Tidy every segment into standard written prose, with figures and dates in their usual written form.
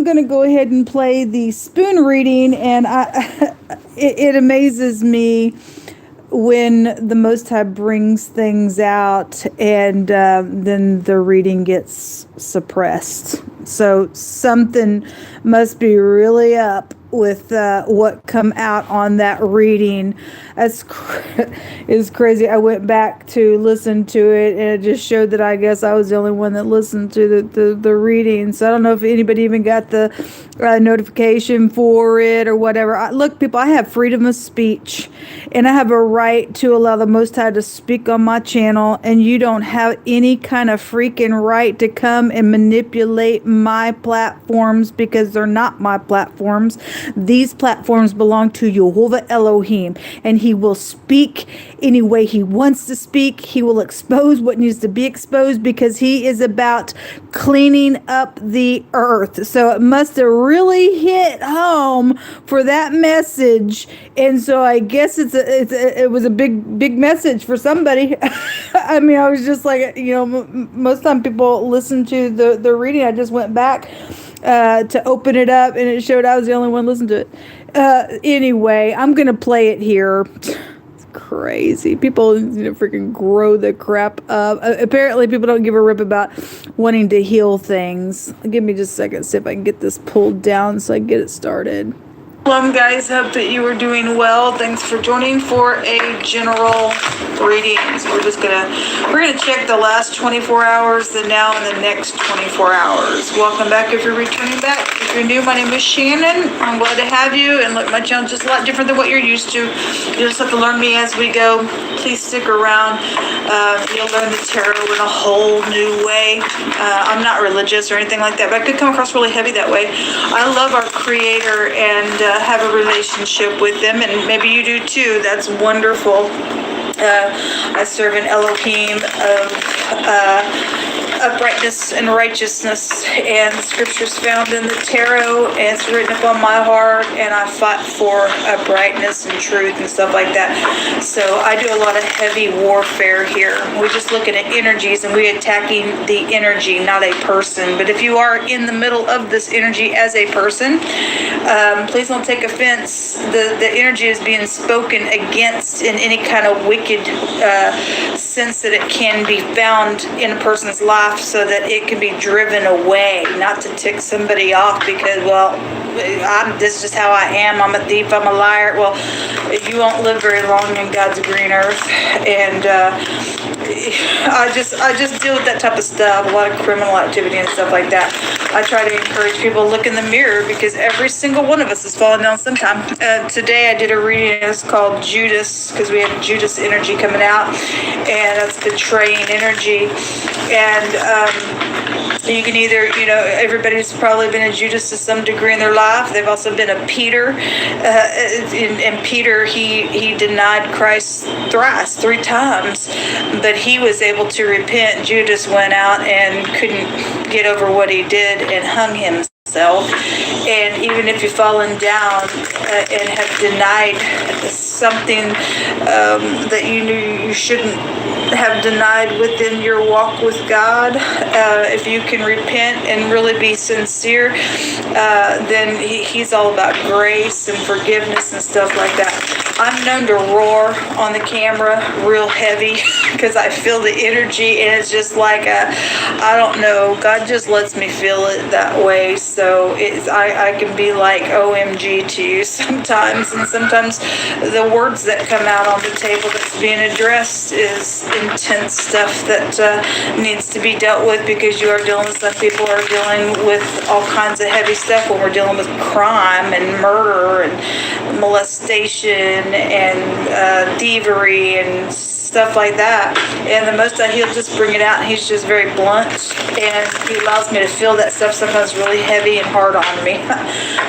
I'm going to go ahead and play the spoon reading, and it amazes me when the Most High brings things out and then the reading gets suppressed. So something must be really up with what come out on that reading. Is crazy. I went back to listen to it, and it just showed that I guess I was the only one that listened to the reading. So I don't know if anybody even got the notification for it or whatever. Look, people, I have freedom of speech, and I have a right to allow the Most High to speak on my channel, and you don't have any kind of freaking right to come and manipulate my platforms, because they're not my platforms. These platforms belong to Jehovah Elohim, and he will speak any way he wants to speak. He will expose what needs to be exposed, because he is about cleaning up the earth. So it must have really hit home for that message, and so I guess it was a big message for somebody. I mean, I was just like, most time people listen to the reading. I just went back to open it up, and it showed I was the only one listening to it. Anyway, I'm gonna play it here. It's crazy. People freaking grow the crap up. Apparently people don't give a rip about wanting to heal things. Give me just a second, see if I can get this pulled down so I can get it started. Hello guys, hope that you are doing well. Thanks for joining for a general reading. So we're gonna check the last 24 hours, the now, and the next 24 hours. Welcome back if you're returning back. If you're new, my name is Shannon. I'm glad to have you, and look, my channel is just a lot different than what you're used to. You just have to learn me as we go. Please stick around. You'll learn the tarot in a whole new way. I'm not religious or anything like that, but I could come across really heavy that way. I love our creator and have a relationship with them, and maybe you do too. That's wonderful. I serve an Elohim of uprightness and righteousness, and the scriptures found in the tarot, and it's written upon my heart, and I fight for brightness and truth and stuff like that. So I do a lot of heavy warfare here. We're just looking at energies, and we're attacking the energy, not a person. But if you are in the middle of this energy as a person, please don't take offense. The energy is being spoken against in any kind of wicked sense that it can be found in a person's life, so that it can be driven away, not to tick somebody off because, well, this is just how I am. I'm a thief. I'm a liar. Well, you won't live very long in God's green earth. And I just deal with that type of stuff, a lot of criminal activity and stuff like that. I try to encourage people to look in the mirror, because every single one of us has fallen down sometime. Today I did a reading. It's called Judas, because we have Judas energy coming out, and that's betraying energy. And you can either, everybody's probably been a Judas to some degree in their life. They've also been a Peter. And Peter, he denied Christ three times, but he was able to repent. Judas went out and couldn't get over what he did and hung himself. And even if you've fallen down and have denied something that you knew you shouldn't have denied within your walk with God, if you can repent and really be sincere, then he's all about grace and forgiveness and stuff like that. I'm known to roar on the camera real heavy because I feel the energy, and it's just like I don't know, God just lets me feel it that way. So I can be like OMG to you sometimes, and sometimes the words that come out on the table that's being addressed is intense stuff that needs to be dealt with, because you are dealing with, some people are dealing with all kinds of heavy stuff when we're dealing with crime and murder and molestation and thievery and stuff like that. And the Most High, he'll just bring it out, and he's just very blunt, and he allows me to feel that stuff sometimes really heavy and hard on me.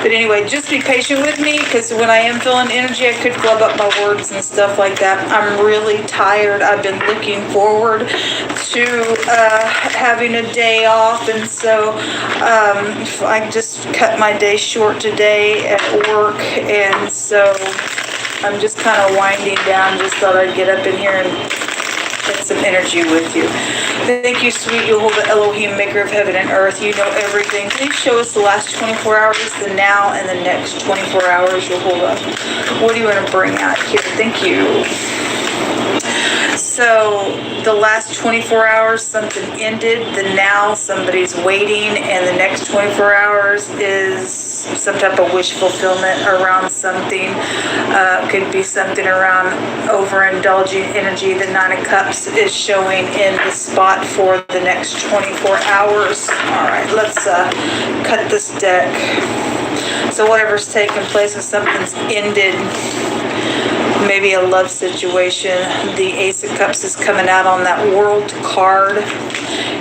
But anyway, just be patient with me, because when I am feeling energy, I could flub up my words and stuff like that. I'm really tired. I've been looking forward to having a day off, and so I just cut my day short today at work, and so I'm just kind of winding down. Just thought I'd get up in here and get some energy with you. Thank you, sweet Yehovah Elohim, maker of heaven and earth. You know everything. Please show us the last 24 hours, the now, and the next 24 hours, Yehovah. What do you want to bring out here? Thank you. So the last 24 hours, something ended. The now, somebody's waiting. And the next 24 hours is some type of wish fulfillment around something. Could be something around overindulging energy. The Nine of Cups is showing in the spot for the next 24 hours. All right, let's cut this deck. So whatever's taking place, if something's ended, maybe a love situation, the Ace of Cups is coming out on that World card.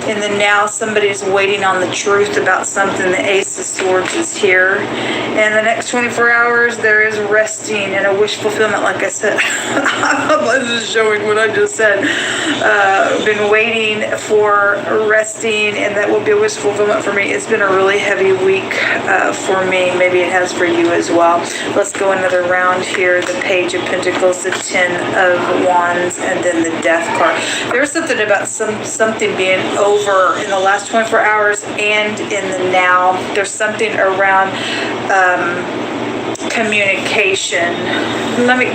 And then now somebody's waiting on the truth about something. The Ace of Swords is here. And the next 24 hours, there is resting and a wish fulfillment, like I said. I'm just showing what I just said. Been waiting for resting, and that will be a wish fulfillment for me. It's been a really heavy week for me. Maybe it has for you as well. Let's go another round here. The Page of Pentacles, the Ten of Wands, and then the Death card. There's something about something being over in the last 24 hours and in the now. There's something around communication.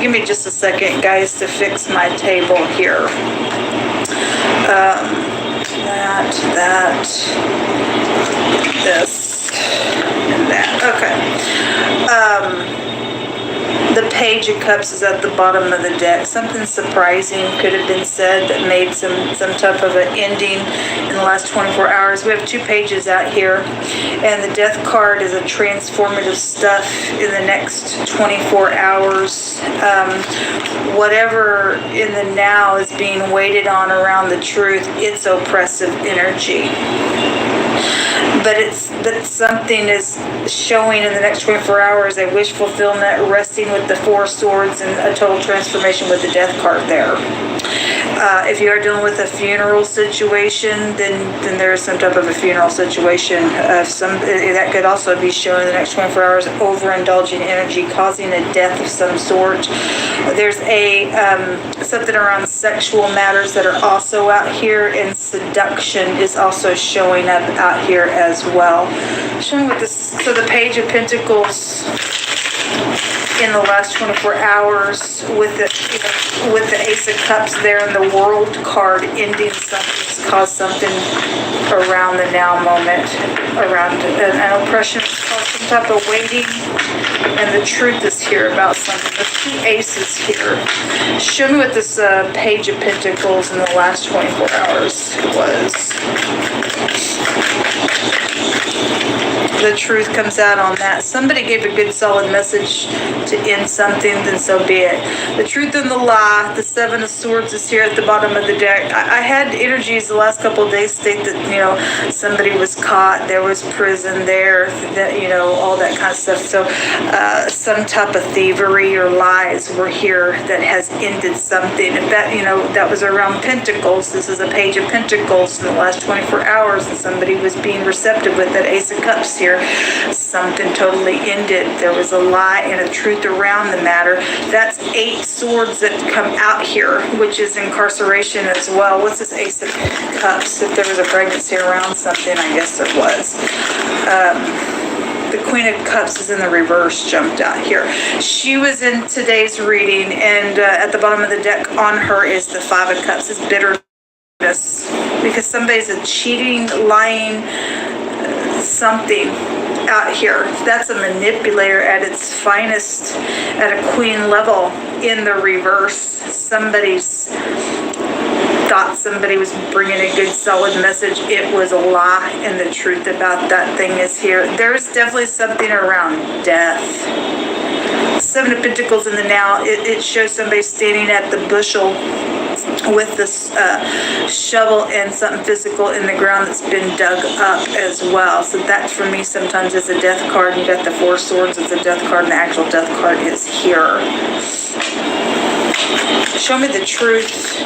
Give me just a second, guys, to fix my table here. This, and that. Okay. The Page of Cups is at the bottom of the deck. Something surprising could have been said that made some type of an ending in the last 24 hours. We have two pages out here, and the Death card is a transformative stuff in the next 24 hours. Whatever in the now is being waited on around the truth, it's oppressive energy. But something is showing in the next 24 hours, a wish fulfillment, resting with the Four of Swords, and a total transformation with the Death card there. If you are dealing with a funeral situation, then there is some type of a funeral situation. That could also be shown in the next 24 hours, overindulging energy, causing a death of some sort. There's something around sexual matters that are also out here, and seduction is also showing up out here as well. Showing with this, so the Page of Pentacles in the last 24 hours with the Ace of Cups there in the World card, ending something, caused something around the now moment, around an oppression, caused some type of waiting, and the truth is here about something. The two aces here. Show me what this Page of Pentacles in the last 24 hours was. The truth comes out on that. Somebody gave a good solid message to end something, then so be it. The truth and the lie. The Seven of Swords is here at the bottom of the deck. I had energies the last couple of days state that, somebody was caught, there was prison there, that, all that kind of stuff. So some type of thievery or lies were here that has ended something. If that, that was around Pentacles. This is a Page of Pentacles in the last 24 hours, and somebody was being receptive with that Ace of Cups here. Something totally ended. There was a lie and a truth around the matter. That's 8 swords that come out here, which is incarceration as well. What's this Ace of Cups? If there was a pregnancy around something, I guess it was. The Queen of Cups is in the reverse, jumped out here. She was in today's reading, and at the bottom of the deck on her is the Five of Cups. It's bitterness, because somebody's a cheating, lying, something out here. That's a manipulator at its finest, at a queen level in the reverse. Somebody's thought somebody was bringing a good solid message. It was a lie, and the truth about that thing is here. There's definitely something around death. Seven of Pentacles in the now. It shows somebody standing at the bushel with this shovel and something physical in the ground that's been dug up as well. So that for me sometimes is a death card. You got the Four Swords as a death card, and the actual death card is here. Show me the truth,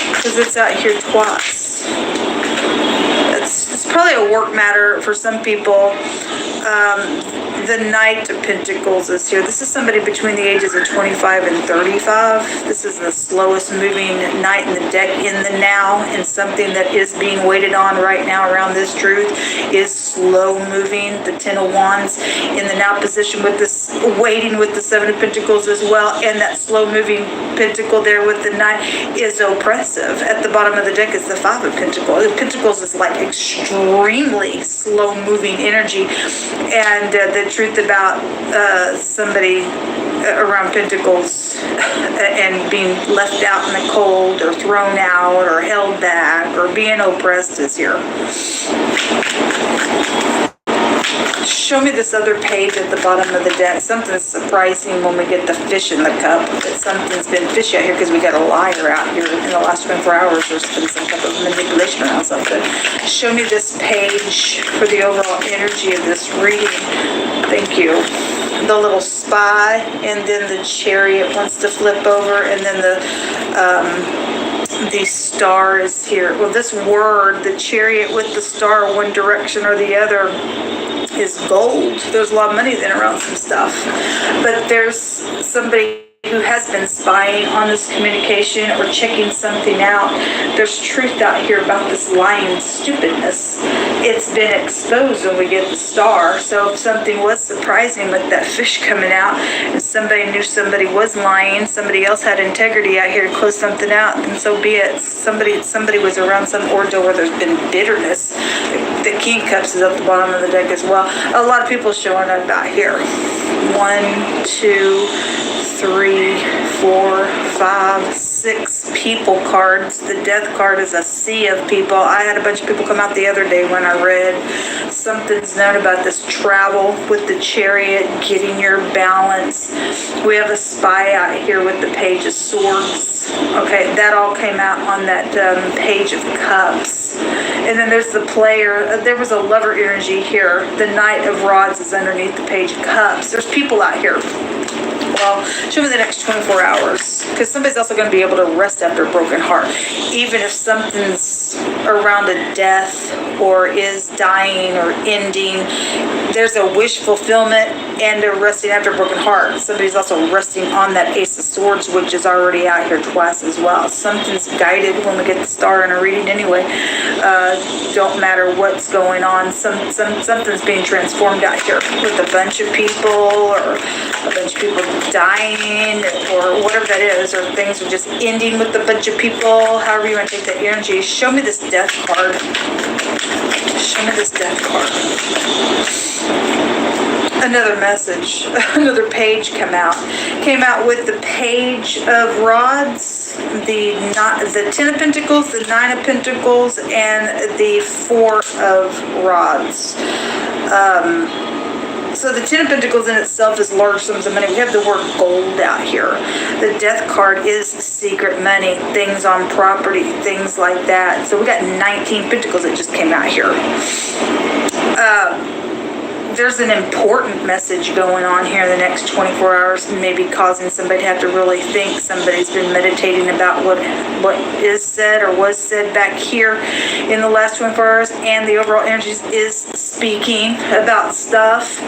because it's out here twice. It's probably a work matter for some people. the Knight of Pentacles is here. This is somebody between the ages of 25 and 35. This is the slowest moving Knight in the deck in the now, and something that is being waited on right now around this truth is slow moving. The Ten of Wands in the now position with this, waiting with the Seven of Pentacles as well, and that slow moving pentacle there with the Knight is oppressive. At the bottom of the deck is the Five of Pentacles. The Pentacles is like extremely slow moving energy, and the truth about somebody around Pentacles and being left out in the cold or thrown out or held back or being oppressed is here. Show me this other page at the bottom of the deck. Something's surprising when we get the fish in the cup. That something's been fishy out here because we got a liar out here in the last 24 hours. There's been some type of manipulation around something. Show me this page for the overall energy of this reading. Thank you. The little spy, and then the Chariot wants to flip over, and then the star is here. Well, this word, the Chariot with the star, one direction or the other, is gold. There's a lot of money then around some stuff. But there's somebody who has been spying on this communication or checking something out. There's truth out here about this lying stupidness. It's been exposed when we get the star. So if something was surprising with that fish coming out, and somebody knew somebody was lying, somebody else had integrity out here to close something out, then so be it. Somebody was around some ordeal where there's been bitterness. The King of Cups is at the bottom of the deck as well. A lot of people showing up out here. 1, 2, 3, 4, 5, 6 people cards. The Death card is a sea of people. I had a bunch of people come out the other day when I read. Something's known about this travel with the Chariot, getting your balance. We have a spy out here with the Page of Swords. Okay, that all came out on that Page of Cups. And then there's the Player. There was a lover energy here. The Knight of Rods is underneath the Page of Cups. There's people out here. Well, show me the next 24 hours, because somebody's also going to be able to rest after a broken heart. Even if something's around a death or is dying or ending, there's a wish fulfillment and a resting after a broken heart. Somebody's also resting on that Ace of Swords, which is already out here twice as well. Something's guided when we get the star in a reading anyway. Don't matter what's going on. Something's being transformed out here with a bunch of people, or a bunch of people dying, or whatever that is, or things are just ending with a bunch of people. However you want to take that energy. Show me this Death card. Show me this Death card. Another message, another page came out with the Page of Rods, the Ten of Pentacles, the Nine of Pentacles, and the Four of Rods. So the Ten of Pentacles in itself is large sums of money. We have the word gold out here. The Death card is secret money, things on property, things like that. So we got 19 Pentacles that just came out here. There's an important message going on here in the next 24 hours, maybe causing somebody to have to really think. Somebody's been meditating about what is said or was said back here in the last 24 hours, and the overall energies is speaking about stuff.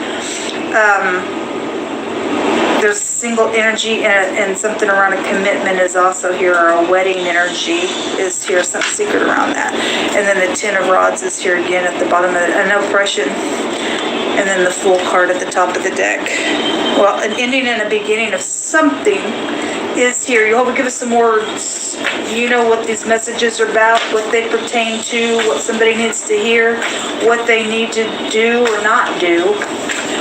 There's single energy and something around a commitment is also here, or a wedding energy is here, some secret around that. And then the Ten of Rods is here again at the bottom of it, an oppression. And then the Fool card at the top of the deck. Well, an ending and a beginning of something is here. You hope to give us some words. You know what these messages are about, what they pertain to, what somebody needs to hear, what they need to do or not do.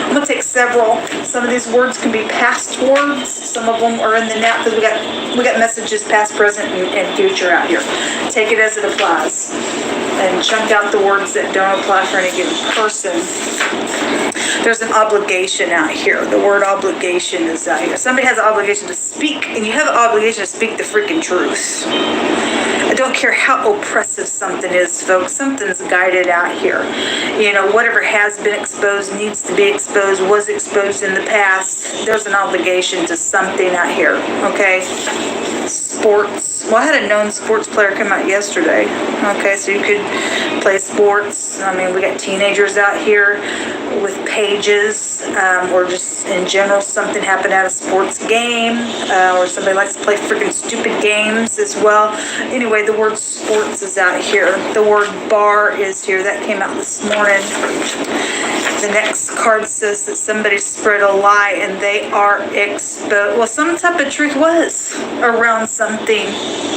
I'm going to take several. Some of these words can be past words. Some of them are in the now, because we got messages past, present, and future out here. Take it as it applies. And chunk out the words that don't apply for any given person. There's an obligation out here. The word obligation is out here. Somebody has an obligation to speak, and you have an obligation to speak the freaking truth. I don't care how oppressive something is, folks. Something's guided out here. You know, whatever has been exposed, needs to be exposed, was exposed in the past. There's an obligation to something out here, okay? Sports. Well, I had a known sports player come out yesterday. Okay, so you could play sports. I mean, we got teenagers out here. with pages, or just in general something happened at a sports game, or somebody likes to play freaking stupid games as well. Anyway, the word sports is out here. The word bar is here. That came out this morning. The next card says that somebody spread a lie and they are exposed. Well, some type of truth was around something.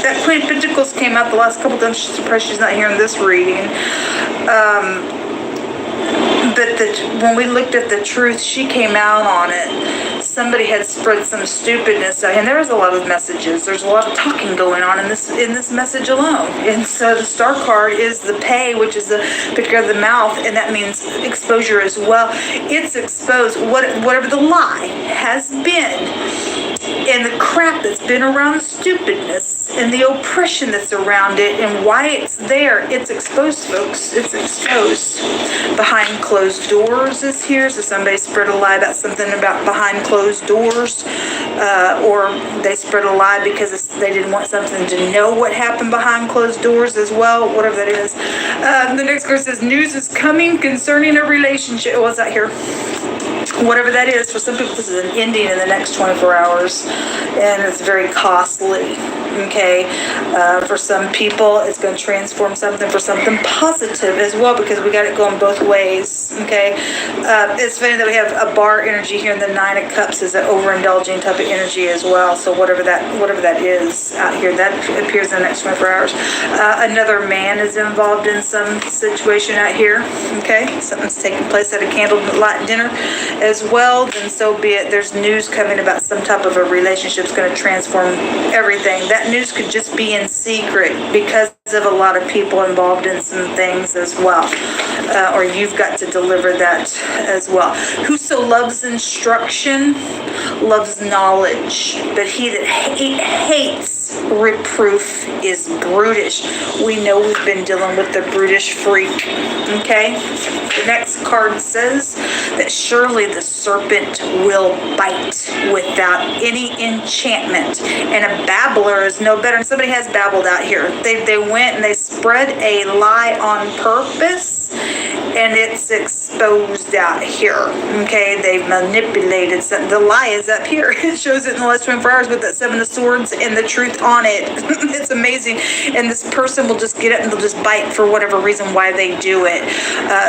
That Queen of Pentacles came out the last couple times. I'm surprised she's not here in this reading. But when we looked at the truth, she came out on it. Somebody had spread some stupidness, and there was a lot of messages. There's a lot of talking going on in this message alone. And so the star card is the pay, which is the picture of the mouth, and that means exposure as well. It's exposed whatever the lie has been, and the crap that's been around the stupidness and the oppression that's around it and why it's there. It's exposed, folks. It's exposed. Behind closed doors is here. So somebody spread a lie about something about behind closed doors, or they spread a lie because they didn't want something to know what happened behind closed doors as well, whatever that is. The next verse says, news is coming concerning a relationship. What's that here? Whatever that is, for some people this is an ending in the next 24 hours, and it's very costly. Okay, for some people it's going to transform something for something positive as well, because we got it going both ways. Okay, it's funny that we have a bar energy here, and the Nine of Cups is an overindulging type of energy as well. So whatever that is out here, that appears in the next 24 hours. Another man is involved in some situation out here. Okay, something's taking place at a candlelight dinner as well. Then so be it. There's news coming about some type of a relationship that's going to transform everything. That news could just be in secret because of a lot of people involved in some things as well, or you've got to deliver that as well. Whoso loves instruction loves knowledge, but he that hates reproof is brutish. We know we've been dealing with the brutish freak. Okay, the next card says that surely the serpent will bite without any enchantment, and a babbler is no better. And somebody has babbled out here. They went and they spread a lie on purpose, and it's exposed out here. Okay, they've manipulated something. The lie is up here. It shows it in the last 24 hours with that Seven of Swords and the truth on it. It's amazing. And this person will just get up and they'll just bite for whatever reason why they do it.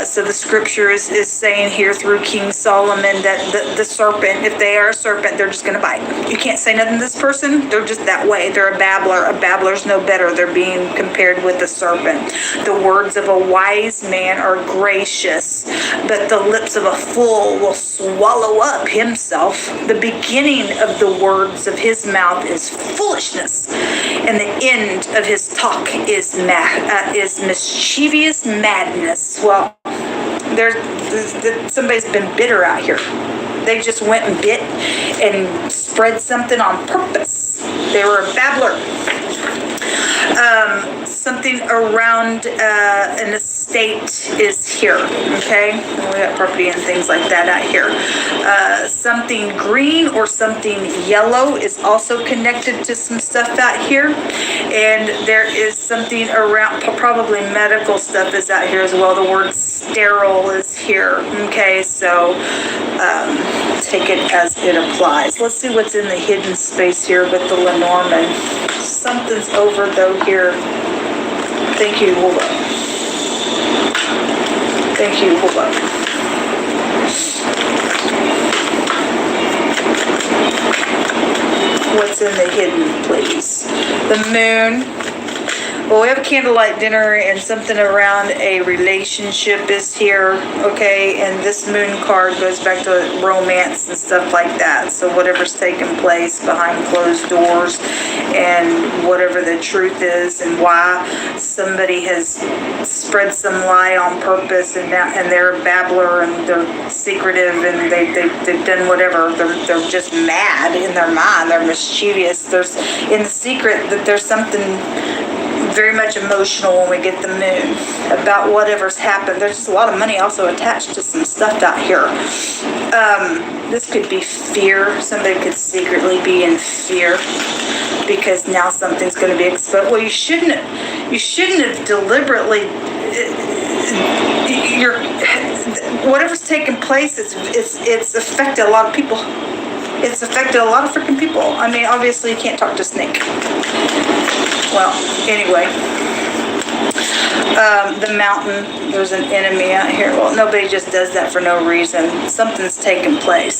So the scripture is saying here through King Solomon that the serpent, if they are a serpent, they're just going to bite. You can't say nothing to this person. They're just that way. They're a babbler. A babbler's no better. They're being compared with a serpent. The words of a wise man are gracious, but the lips of a fool will swallow up himself. The beginning of the words of his mouth is foolishness, and the end of his talk is mischievous madness. Well, somebody's been bitter out here. They just went and bit and spread something on purpose. They were a babbler. Something around an estate is here. Okay, we got property and things like that out here. Something green or something yellow is also connected to some stuff out here, and there is something around, probably medical stuff is out here as well. The word sterile is here. Okay, so take it as it applies. Let's see what's in the hidden space here with the Lenormand. Something's over though here. Thank you, hold up. Thank you, hold up. What's in the hidden, please? The moon. Well, we have a candlelight dinner, and something around a relationship is here, okay? And this moon card goes back to romance and stuff like that. So whatever's taking place behind closed doors, and whatever the truth is, and why somebody has spread some lie on purpose, and they're a babbler, and they're secretive, and they've done whatever. They're just mad in their mind. They're mischievous. There's in the secret that there's something very much emotional when we get the moon about whatever's happened. There's just a lot of money also attached to some stuff out here. This could be fear. Somebody could secretly be in fear because now something's going to be exposed. Well, you shouldn't have deliberately. whatever's taking place, it's affected a lot of people. It's affected a lot of freaking people. I mean, obviously you can't talk to snake. Well, anyway. The mountain, there's an enemy out here. Well, nobody just does that for no reason. Something's taken place.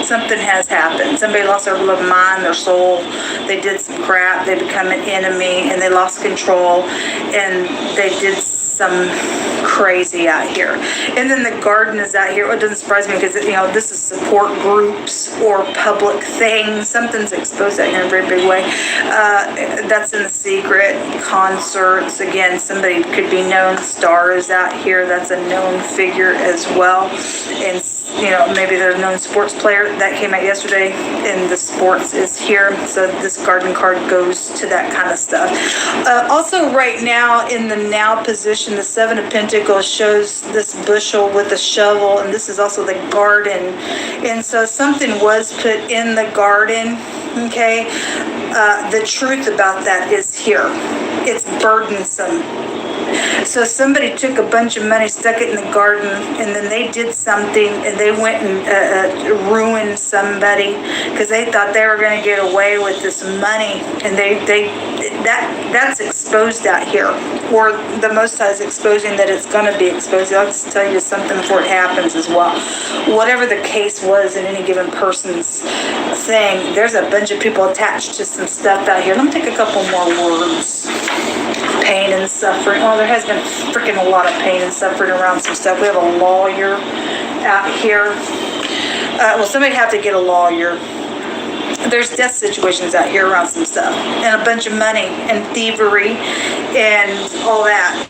Something has happened. Somebody lost their love of mind, their soul. They did some crap. They become an enemy, and they lost control, and they did some crazy out here. And then the garden is out here. It doesn't surprise me because, this is support groups or public things. Something's exposed out here in a very big way. That's in the secret. Concerts, again, somebody could be known. Stars out here. That's a known figure as well. And maybe they're a known sports player. That came out yesterday, and the sports is here. So this garden card goes to that kind of stuff. Also, right now, in the now position, the Seven of Pentacles shows this bushel with a shovel, and this is also the garden. And so something was put in the garden, okay? The truth about that is here. It's burdensome. So somebody took a bunch of money, stuck it in the garden, and then they did something, and they went and ruined somebody because they thought they were going to get away with this money, and that's exposed out here, or the Most High is exposing that it's going to be exposed. I'll just tell you something before it happens as well. Whatever the case was in any given person's thing, there's a bunch of people attached to some stuff out here. Let me take a couple more words. Pain and suffering. Oh, there has been freaking a lot of pain and suffering around some stuff. We have a lawyer out here. Well, somebody have to get a lawyer. There's death situations out here around some stuff, and a bunch of money and thievery and all that.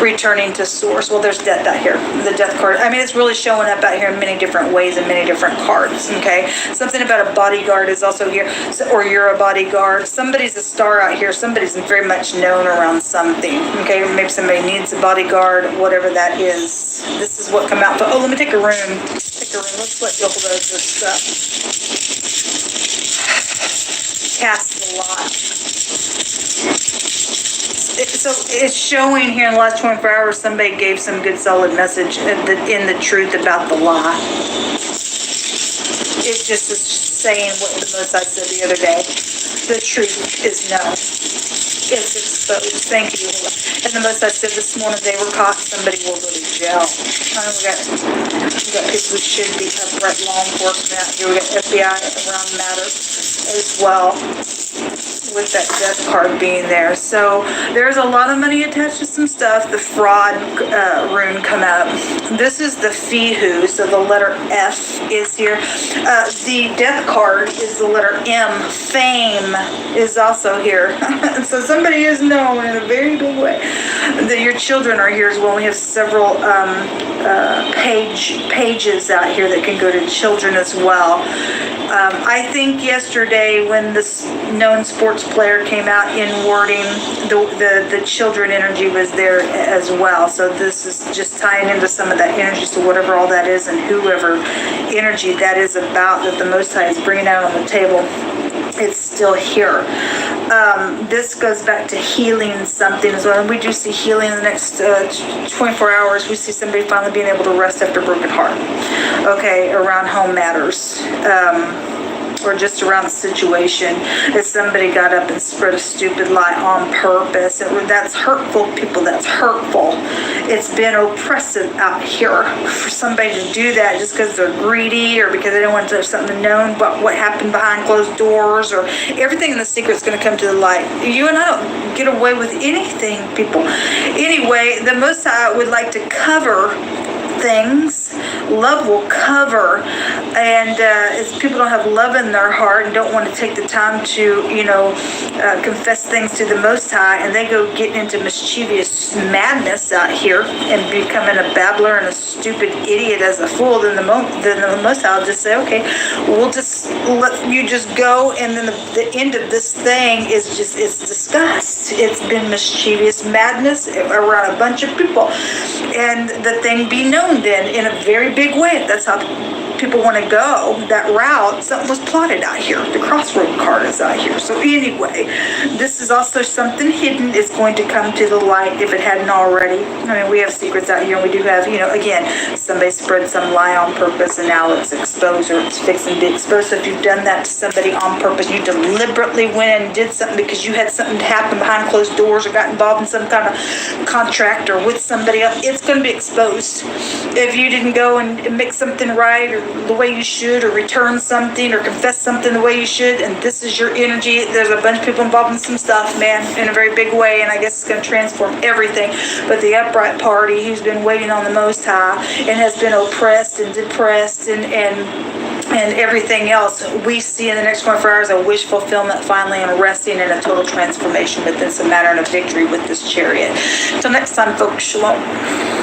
Returning to source. Well, there's death out here. The death card. I mean, it's really showing up out here in many different ways and many different cards. Okay. Something about a bodyguard is also here, or you're a bodyguard. Somebody's a star out here. Somebody's very much known around something. Okay. Maybe somebody needs a bodyguard, whatever that is. This is what come out. Oh, let me take a room. Let's let you hold this stuff. Cast the lot. So it's showing here in the last 24 hours, somebody gave some good solid message in the truth about the lie. It just is saying what the Most High said the other day. The truth is known. It's exposed. Thank you. And the Most High said this morning they were caught. Somebody will go to jail. We got people who should be upright law enforcement out here. We got FBI around the matter as well, with that death card being there. So there's a lot of money attached to some stuff. The fraud rune come up. This is the Fihu, so the letter F is here. The death card is the letter M. Fame is also here. So somebody is known in a very big way. Your children are here as well. We have several pages out here that can go to children as well. I think yesterday when this known sports player came out in wording, the children energy was there as well. So this is just tying into some of that energy. So whatever all that is and whoever energy that is about that the Most High is bringing out on the table, it's still here. This goes back to healing something as well. And we do see healing in the next 24 hours. We see somebody finally being able to rest after a broken heart. Okay, around home matters. Or just around the situation that somebody got up and spread a stupid lie on purpose. That's hurtful, people. That's hurtful. It's been oppressive out here for somebody to do that just because they're greedy or because they don't want to have something known about what happened behind closed doors, or everything in the secret is going to come to the light. You and I don't get away with anything, people. Anyway, the Most High would like to cover things. Love will cover, and if people don't have love in their heart and don't want to take the time to confess things to the Most High, and they go getting into mischievous madness out here and becoming a babbler and a stupid idiot as a fool, then the Most High will just say, okay, we'll just let you just go, and then the end of this thing is just, it's disgust. It's been mischievous madness around a bunch of people, and the thing be known then in a very big way. If that's how people want to go, that route, something was plotted out here. The crossroad card is out here. So anyway, this is also something hidden is going to come to the light if it hadn't already. I mean, we have secrets out here, and we do have, again, somebody spread some lie on purpose, and now it's exposed, or it's fixing to be exposed. So if you've done that to somebody on purpose, you deliberately went and did something because you had something happen behind closed doors, or got involved in some kind of contract or with somebody else, it's going to be exposed. If you didn't go and make something right, or the way you should, or return something, or confess something the way you should, and this is your energy, there's a bunch of people involved in some stuff, man, in a very big way, and I guess it's going to transform everything. But the upright party, who's been waiting on the Most High and has been oppressed and depressed and everything else, we see in the next 24 hours a wish fulfillment finally, and resting in a total transformation, but then some matter of victory with this chariot. Until next time, folks, shalom.